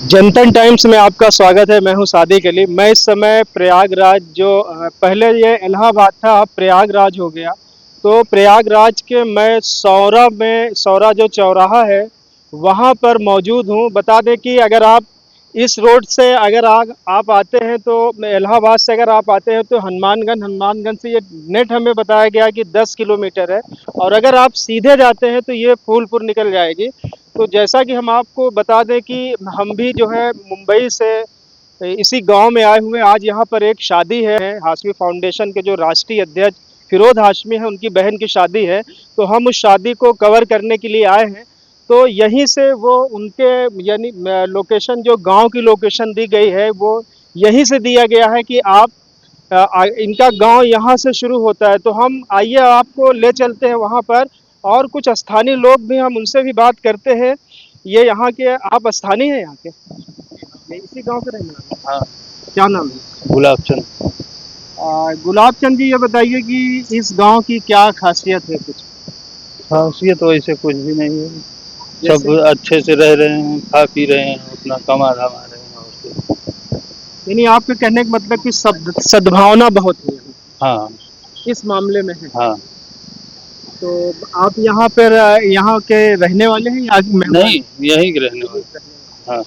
जनतन times में आपका स्वागत है। मैं हूं सादिक अली। मैं इस समय प्रयागराज पहले ये इलाहाबाद था, अब प्रयागराज हो गया। तो प्रयागराज के मैं सौरा जो चौराहा है वहां पर मौजूद हूं। बता दें कि अगर आप इस रोड से अगर आप आते हैं तो इलाहाबाद से अगर आप आते हैं तो हनुमानगंज से ये नेट हमें बताया गया कि 10 किलोमीटर है। और अगर आप सीधे जाते हैं तो ये फूलपुर निकल जाएगी। तो जैसा कि हम आपको बता दें कि हम भी जो है मुंबई से इसी गांव में आए हुए हैं। आज यहाँ पर एक शादी है, हाशमी फाउंडेशन के जो राष्ट्रीय अध्यक्ष फिरोज हाशमी है, उनकी बहन की शादी है। तो हम उस शादी को कवर करने के लिए आए हैं। तो यहीं से वो उनके यानी लोकेशन, जो गांव की लोकेशन दी गई है वो यहीं से दिया गया है कि आप इनका गांव यहाँ से शुरू होता है। तो हम आइए आपको ले चलते हैं वहाँ पर, और कुछ स्थानीय लोग भी, हम उनसे भी बात करते हैं। ये यहाँ के, आप स्थानीय हैं यहाँ के? ये इसी गांव के रहने वाले हैं? हाँ। क्या नाम है? गुलाब चंद। गुलाब चंद जी, ये बताइए कि इस गांव की क्या खासियत है कुछ? खासियत तो ऐसे कुछ भी नहीं है। सब जैसे अच्छे से रह रहे हैं, खा पी रहे हैं, अपना कमा धमा रहे हैं और क्या। यानी आपके कहने का मतलब कि सद्भावना बहुत है यहाँ, हाँ। इस मामले में है। हाँ। तो आप यहाँ पर यहाँ के रहने वाले हैं या मेहमान? नहीं, यहीं के रहने वाले। हाँ।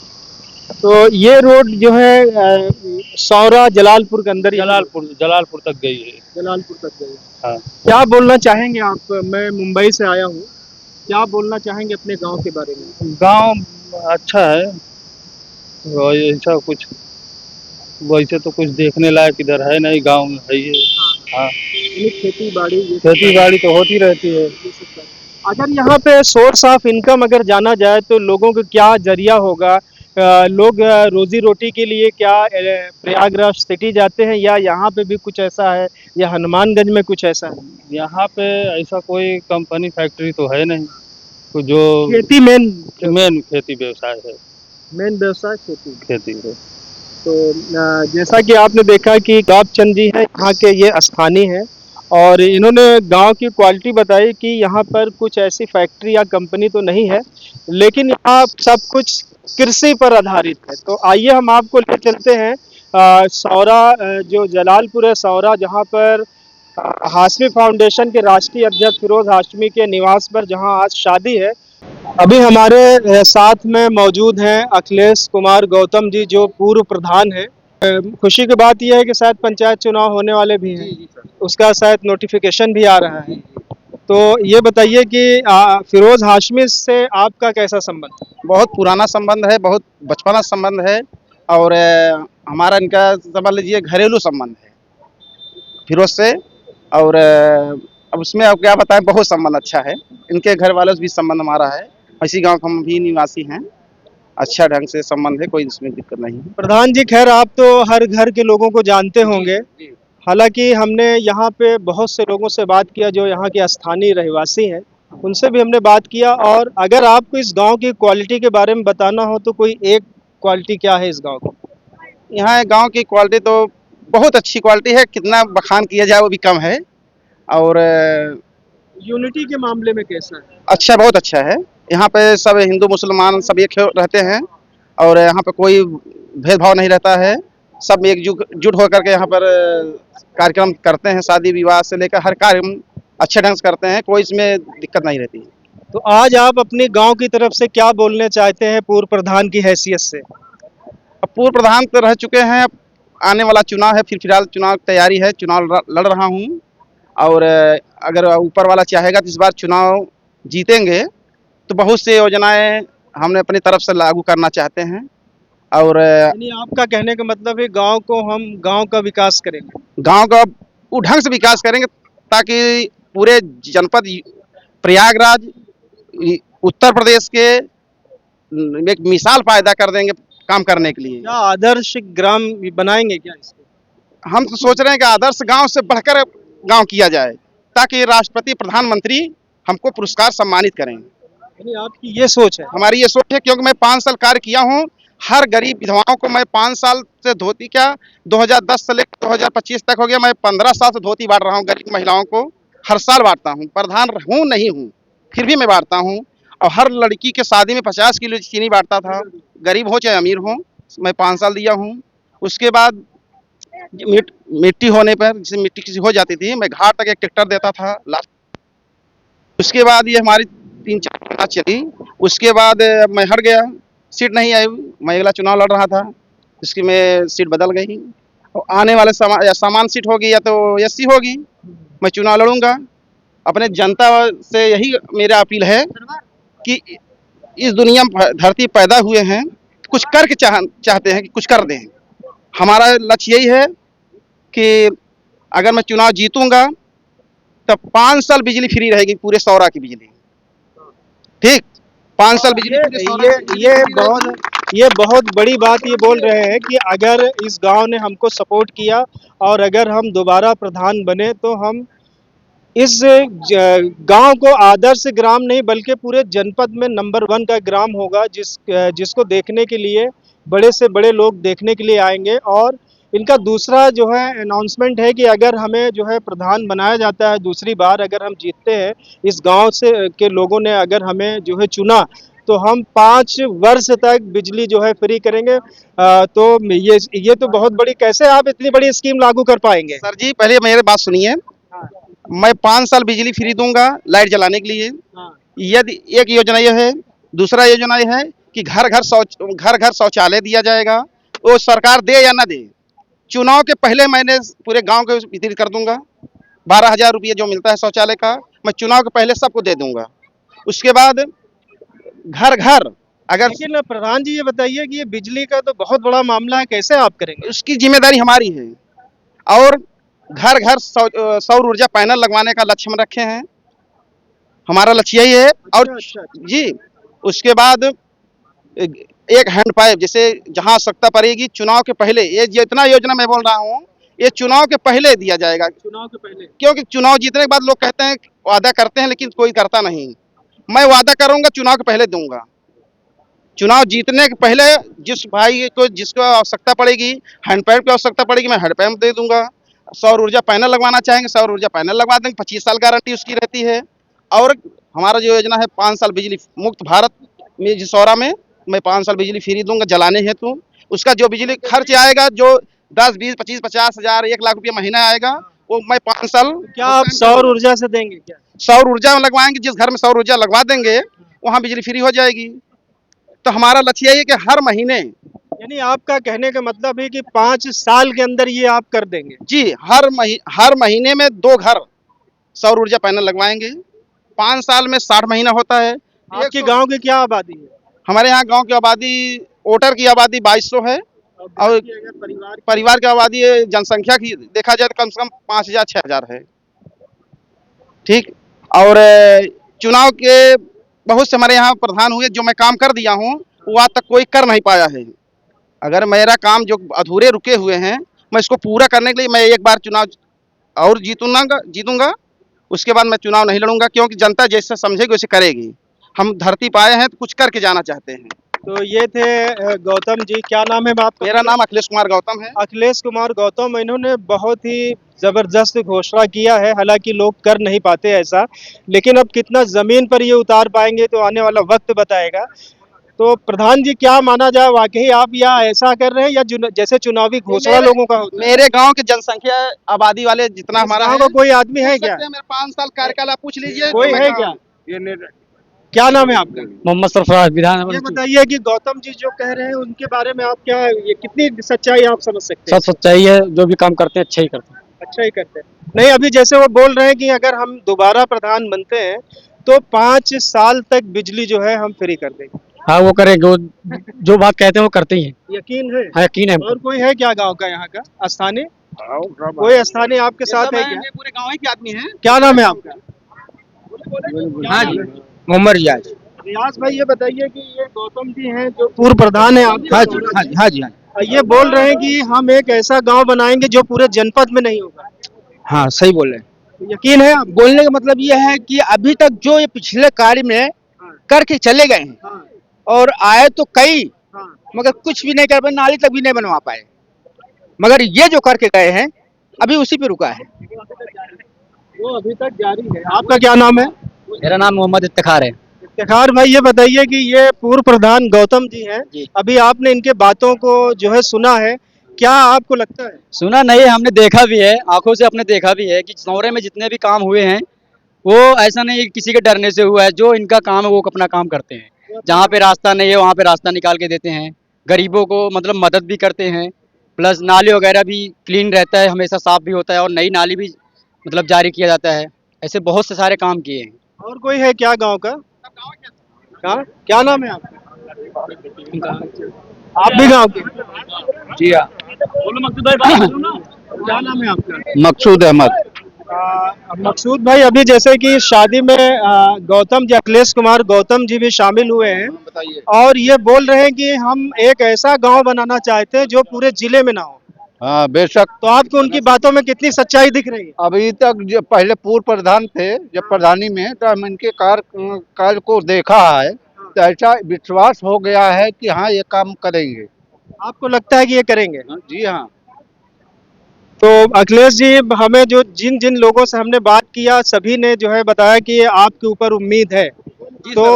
तो ये रोड जो है सौरा जलालपुर के अंदर, जलालपुर तक गई है। जलालपुर तक गई। हाँ। क्या बोलना चाहेंगे आप? मैं मुंबई से आया हूँ, क्या बोलना चाहेंगे अपने गांव के बारे में? गांव अच्छा है। और ऐसा कुछ वैसे तो कुछ देखने लायक इधर है नहीं, गांव में है ये। हाँ। खेती बाड़ी खेती बाड़ी तो होती रहती है। अगर यहाँ पे सोर्स ऑफ इनकम अगर जाना जाए तो लोगों को क्या जरिया होगा? लोग रोजी रोटी के लिए क्या प्रयागराज सिटी जाते हैं, या यहाँ पे भी कुछ ऐसा है, या हनुमानगंज में कुछ ऐसा है? यहाँ पे ऐसा कोई कंपनी फैक्ट्री तो है नहीं, तो जो खेती मेन खेती व्यवसाय है। मेन व्यवसाय खेती खेती है। तो जैसा कि आपने देखा कि गुलाब चंद जी हैं, यहाँ के ये स्थानीय हैं, और इन्होंने गांव की क्वालिटी बताई कि यहाँ पर कुछ ऐसी फैक्ट्री या कंपनी तो नहीं है, लेकिन यहाँ सब कुछ कृषि पर आधारित है। तो आइए हम आपको ले चलते हैं सौरा, जो जलालपुर है सौरा, जहाँ पर हाशमी फाउंडेशन के राष्ट्रीय अध्यक्ष फिरोज हाशमी के निवास पर जहाँ आज शादी है। अभी हमारे साथ में मौजूद हैं अखिलेश कुमार गौतम जी, जो पूर्व प्रधान हैं। खुशी की बात यह है कि शायद पंचायत चुनाव होने वाले भी हैं, उसका शायद नोटिफिकेशन भी आ रहा है। तो ये बताइए कि फिरोज हाशमी से आपका कैसा संबंध? बहुत पुराना संबंध है, बहुत बचपना संबंध है। और हमारा इनका समझ लीजिए घरेलू संबंध है फिरोज से। और अब उसमें अब क्या बताएं, बहुत संबंध अच्छा है। इनके घर वालों से भी संबंध हमारा है, इसी गांव का हम भी निवासी हैं। अच्छा ढंग से संबंध है, कोई इसमें दिक्कत नहीं है। प्रधान जी, खैर आप तो हर घर के लोगों को जानते होंगे। हालांकि हमने यहाँ पे बहुत से लोगों से बात किया जो यहाँ के स्थानीय रहवासी हैं, उनसे भी हमने बात किया। और अगर आपको इस गांव की क्वालिटी के बारे में बताना हो तो कोई एक क्वालिटी क्या है इस गांव की? यहाँ गांव की क्वालिटी तो बहुत अच्छी क्वालिटी है, कितना बखान किया जाए वो भी कम है। और यूनिटी के मामले में कैसा है? अच्छा, बहुत अच्छा है। यहाँ पे सब हिंदू मुसलमान सब एक रहते हैं, और यहाँ पे कोई भेदभाव नहीं रहता है। सब एकजुट होकर के यहाँ पर कार्यक्रम करते हैं, शादी विवाह से लेकर हर कार्य अच्छे ढंग से करते हैं, कोई इसमें दिक्कत नहीं रहती। तो आज आप अपने गांव की तरफ से क्या बोलने चाहते हैं पूर्व प्रधान की हैसियत से? अब पूर्व प्रधान तो रह चुके हैं, अब आने वाला चुनाव है, फिर फिलहाल चुनाव की तैयारी है, चुनाव लड़ रहा हूँ। और अगर ऊपर वाला चाहेगा तो इस बार चुनाव जीतेंगे, तो बहुत से योजनाएं हमने अपनी तरफ से लागू करना चाहते हैं। और यानी आपका कहने का मतलब है हम गांव का विकास करेंगे? गांव का वो ढंग से विकास करेंगे ताकि पूरे जनपद प्रयागराज उत्तर प्रदेश के एक मिसाल पैदा कर देंगे काम करने के लिए। क्या आदर्श ग्राम बनाएंगे क्या इसको? हम तो सोच रहे हैं कि आदर्श गांव से बढ़कर गांव किया जाए, ताकि राष्ट्रपति प्रधानमंत्री हमको पुरस्कार सम्मानित करें। यानी आपकी ये सोच है? हमारी ये सोच है, क्योंकि मैं 5 साल कार्य किया हूँ। हर गरीब विधवाओं को मैं 5 साल से धोती, क्या 2010 से लेकर 2025 तक हो गया, मैं 15 साल से धोती बांट रहा हूँ। गरीब महिलाओं को हर साल बांटता हूँ, प्रधान हूँ नहीं हूँ फिर भी मैं बांटता हूँ। और हर लड़की के शादी में 50 किलो चीनी बांटता था, गरीब हो चाहे अमीर हो। मैं 5 साल दिया हूँ। उसके बाद मिट्टी होने पर, जैसे मिट्टी किसी हो जाती थी, मैं घाट तक एक ट्रैक्टर देता था लास्ट। उसके बाद ये हमारी 3-4 महीना चली। उसके बाद मैं हट गया, सीट नहीं आई। मैं अगला चुनाव लड़ रहा था, इसकी में सीट बदल गई और आने वाले या सामान सीट होगी या तो एससी होगी। मैं चुनाव लड़ूंगा। अपने जनता से यही मेरा अपील है कि इस दुनिया में धरती पैदा हुए हैं, कुछ करके चाहते हैं कि कुछ कर दें। हमारा लक्ष्य यही है कि अगर मैं चुनाव जीतूंगा तब 5 साल बिजली फ्री रहेगी, पूरे सौरा की बिजली। ठीक, 5 साल बिजली पूरे सौरा की बिजली ये फ्री रहेगी। ये बहुत बड़ी बात ये बोल रहे हैं कि अगर इस गांव ने हमको सपोर्ट किया और अगर हम दोबारा प्रधान बने तो हम इस गांव को आदर्श ग्राम नहीं बल्कि पूरे जनपद में नंबर 1 का ग्राम होगा, जिसको देखने के लिए बड़े से बड़े लोग देखने के लिए आएंगे। और इनका दूसरा जो है अनाउंसमेंट है कि अगर हमें जो है प्रधान बनाया जाता है दूसरी बार, अगर हम जीतते हैं, इस गांव से के लोगों ने अगर हमें जो है चुना, तो हम 5 वर्ष तक बिजली जो है फ्री करेंगे। तो ये तो बहुत बड़ी, कैसे आप इतनी बड़ी स्कीम लागू कर पाएंगे? सर जी, पहले मेरे बात सुनिए। मैं 5 साल बिजली फ्री दूंगा लाइट जलाने के लिए। यदि एक योजना यह है, दूसरा योजना यह है कि घर घर शौचालय दिया जाएगा। वो सरकार दे या ना दे, चुनाव के पहले मैंने पूरे गांव को वितरित कर दूंगा। 12,000 रुपये जो मिलता है शौचालय का, मैं चुनाव के पहले सबको दे दूंगा। उसके बाद घर घर, अगर लेकिन प्रधान जी ये बताइए कि ये बिजली का तो बहुत बड़ा मामला है, कैसे आप करेंगे? उसकी जिम्मेदारी हमारी है। और घर घर सौर ऊर्जा पैनल लगवाने का लक्ष्य हम रखे हैं। हमारा लक्ष्य यही है। और अच्छा। जी, उसके बाद एक हैंड पाइप, जैसे जहां आवश्यकता पड़ेगी चुनाव के पहले, ये जितना योजना मैं बोल रहा हूँ ये चुनाव के पहले दिया जाएगा। चुनाव के पहले, क्योंकि चुनाव जीतने के बाद लोग कहते हैं, वादा करते हैं लेकिन कोई करता नहीं। मैं वादा करूंगा, चुनाव के पहले दूंगा। चुनाव जीतने के पहले जिस भाई को, जिसको आवश्यकता पड़ेगी, हैंडपैप की आवश्यकता पड़ेगी, मैं हैंडपैप दे दूंगा। सौर ऊर्जा पैनल लगवाना चाहेंगे, सौर ऊर्जा पैनल लगवा देंगे। 25 साल गारंटी उसकी रहती है। और हमारा जो योजना है 5 साल बिजली मुक्त भारत में, जिस सौरा में मैं 5 साल बिजली फ्री दूंगा जलाने हेतु। उसका जो बिजली खर्च आएगा, जो 10, 20, 25, 50,000, 1 लाख रुपया महीना आएगा, वो मैं 5 साल। क्या आप सौर ऊर्जा से देंगे क्या? सौर ऊर्जा लगवाएंगे, जिस घर में सौर ऊर्जा लगवा देंगे वहाँ बिजली फ्री हो जाएगी। तो हमारा लक्ष्य यही है कि हर महीने, यानी आपका कहने का मतलब है कि 5 साल के अंदर ये आप कर देंगे? जी, हर महीने में 2 घर सौर ऊर्जा पैनल लगवाएंगे। 5 साल में 60 महीना होता है। आपके गांव की क्या आबादी है? हमारे यहाँ गांव की आबादी, वोटर की आबादी 2200 है। और परिवार की आबादी, जनसंख्या की देखा जाए तो कम से कम 5,000-6,000 है। ठीक। और चुनाव के बहुत से हमारे यहाँ प्रधान हुए, जो मैं काम कर दिया हूँ वो आज तक कोई कर नहीं पाया है। अगर मेरा काम जो अधूरे रुके हुए हैं, मैं इसको पूरा करने के लिए मैं एक बार चुनाव और जीतूंगा। उसके बाद मैं चुनाव नहीं लड़ूंगा, क्योंकि जनता जैसे समझेगी वैसे करेगी। हम धरती पे आए हैं तो कुछ करके जाना चाहते हैं। तो ये थे गौतम जी, क्या नाम है आपका? मेरा नाम अखिलेश कुमार गौतम है। अखिलेश कुमार गौतम। इन्होंने बहुत ही जबरदस्त घोषणा किया है, हालांकि लोग कर नहीं पाते ऐसा, लेकिन अब कितना जमीन पर ये उतार पाएंगे तो आने वाला वक्त बताएगा। तो प्रधान जी, क्या माना जाए, वाकई आप या ऐसा कर रहे हैं या जैसे चुनावी घोषणा लोगों का होता है? मेरे गांव के जनसंख्या आबादी वाले जितना हमारा गाँव का कोई आदमी है क्या? मेरे 5 साल कार्यकाल आप पूछ लीजिए, कोई है क्या? क्या नाम है आपका? मोहम्मद सरफराज, विधान। ये बताइए कि गौतम जी जो कह रहे हैं उनके बारे में आप क्या, ये कितनी सच्चाई आप समझ सकते हैं? सब सच्चाई है, जो भी काम करते हैं अच्छा ही करते हैं। अच्छा ही करते हैं। नहीं, अभी जैसे वो बोल रहे हैं कि अगर हम दोबारा प्रधान बनते हैं तो 5 साल तक बिजली जो है हम फ्री कर देंगे। हाँ, वो करेंगे, जो बात कहते हैं वो करते ही हैं। यकीन है? हाँ, यकीन है। और कोई है क्या गांव का, यहाँ का स्थानीय, कोई स्थानीय आपके साथ है क्या? पूरे गाँव के आदमी है। क्या नाम है आपका? हाँ जी, मोहम्मद रियाज। रियाज भाई, ये बताइए कि ये गौतम जी हैं जो पूर्व प्रधान है आप? हाँ जी, हाँ जी, हाँ जी, हाँ जी। ये बोल रहे हैं कि हम एक ऐसा गांव बनाएंगे जो पूरे जनपद में नहीं होगा। हाँ, सही बोल रहे हैं। यकीन है आप? बोलने का मतलब ये है कि अभी तक जो ये पिछले कार्य में करके चले गए हैं, हाँ, और आए तो कई, हाँ। मगर कुछ भी नहीं कर पाए, नाली तक भी नहीं बनवा पाए। मगर ये जो करके गए हैं अभी उसी पे रुका है। वो अभी तक जारी है। आपका क्या नाम है? मेरा नाम मोहम्मद इफ्तिखार है। इफ्तिखार भाई ये बताइए कि ये पूर्व प्रधान गौतम जी हैं, जी। अभी आपने इनके बातों को जो है सुना है, क्या आपको लगता है? सुना नहीं, हमने देखा भी है, आंखों से अपने देखा भी है कि सौरे में जितने भी काम हुए हैं वो ऐसा नहीं है कि किसी के डरने से हुआ है। जो इनका काम है वो अपना काम करते हैं। जहाँ पे रास्ता नहीं है वहाँ पे रास्ता निकाल के देते हैं, गरीबों को मतलब मदद भी करते हैं, प्लस नाले वगैरह भी क्लीन रहता है, हमेशा साफ भी होता है और नई नाली भी मतलब जारी किया जाता है। ऐसे बहुत से सारे काम किए हैं। और कोई है क्या गांव का? कहाँ? क्या नाम है आपका? आप भी गांव के? जी हाँ। क्या नाम है आपका? मकसूद अहमद। मकसूद भाई, अभी जैसे कि शादी में गौतम जी, अखिलेश कुमार गौतम जी भी शामिल हुए हैं बताइए। और ये बोल रहे हैं कि हम एक ऐसा गांव बनाना चाहते हैं जो पूरे जिले में ना हो। हाँ बेशक। तो आपको उनकी बातों में कितनी सच्चाई दिख रही है? अभी तक जो पहले पूर्व प्रधान थे जब प्रधानी में, तो हम इनके कार्य को देखा है, तो ऐसा विश्वास हो गया है कि हाँ ये काम करेंगे। आपको लगता है कि ये करेंगे? जी हाँ। तो अखिलेश जी, हमें जो जिन जिन लोगों से हमने बात किया सभी ने जो है बताया कि आपके ऊपर उम्मीद है। तो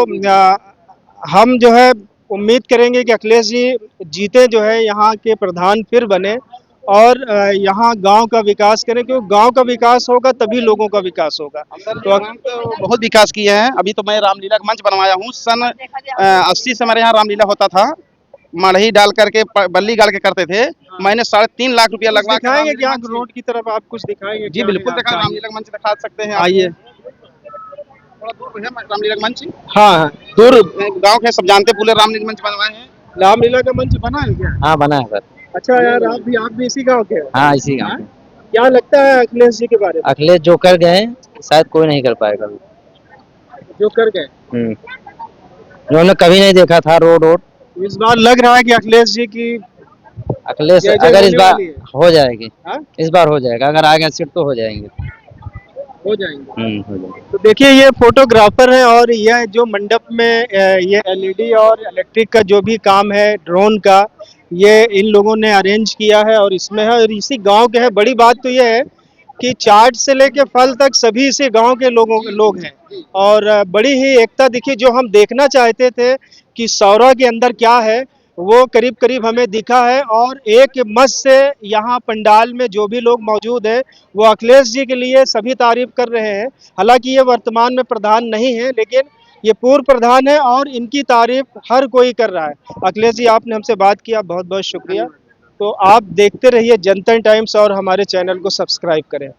हम जो है उम्मीद करेंगे कि अखिलेश जी जीते, जो है यहाँ के प्रधान फिर बने और यहाँ गांव का विकास करें, क्योंकि गांव का विकास होगा तभी लोगों का विकास होगा। तो बहुत विकास किए हैं। अभी तो मैं रामलीला का मंच बनवाया हूँ। सन 80 से हमारे यहाँ रामलीला होता था, मढ़ी डाल करके बल्ली गाड़ के करते थे। मैंने 3.5 लाख रुपया कुछ लगवा के दिखाएंगे क्या रामलीला मंच- रोड की तरफ? आप कुछ दिखाएंगे? जी क्या बिल्कुल है दिखा, आपका? रामलीला का मंच दिखा सकते हैं आपको। आइए। थोड़ा दूर है रामलीला का मंच, हाँ हाँ, दूर गांव के सब जानते, पूरे रामलीला मंच बनवाए हैं। रामलीला का मंच बना है क्या? हाँ बना है सर। अच्छा यार, आप भी इसी गांव के हो? हाँ इसी गाँव हाँ? में। क्या लगता है अखिलेश जी के बारे में? अखिलेश जो कर गए शायद कोई नहीं कर पाएगा। जो कर गए, उन्होंने कभी नहीं देखा था रोड वोड। इस बार लग रहा है कि अखिलेश जी की अखिलेश जय जय अगर इस होने बार वाली है। हो जाएगी, हाँ? इस बार हो जाएगा, अगर आ गया सीट तो हो जाएंगे। हो जाएंगे। हो जाएंगे। तो देखिए, ये फोटोग्राफर है और यह जो मंडप में ये एलईडी और इलेक्ट्रिक का जो भी काम है, ड्रोन का, ये इन लोगों ने अरेंज किया है और इसमें है और इसी गांव के है। बड़ी बात तो ये है कि चाट से लेके फल तक सभी इसी गांव के लोग हैं और बड़ी ही एकता दिखी। जो हम देखना चाहते थे कि सौरा के अंदर क्या है, वो करीब करीब हमें दिखा है और एक मस्त से यहाँ पंडाल में जो भी लोग मौजूद हैं वो अखिलेश जी के लिए सभी तारीफ कर रहे हैं। हालांकि ये वर्तमान में प्रधान नहीं है, लेकिन ये पूर्व प्रधान है और इनकी तारीफ हर कोई कर रहा है। अखिलेश जी, आपने हमसे बात किया, बहुत बहुत शुक्रिया। तो आप देखते रहिए जनता टाइम्स और हमारे चैनल को सब्सक्राइब करें।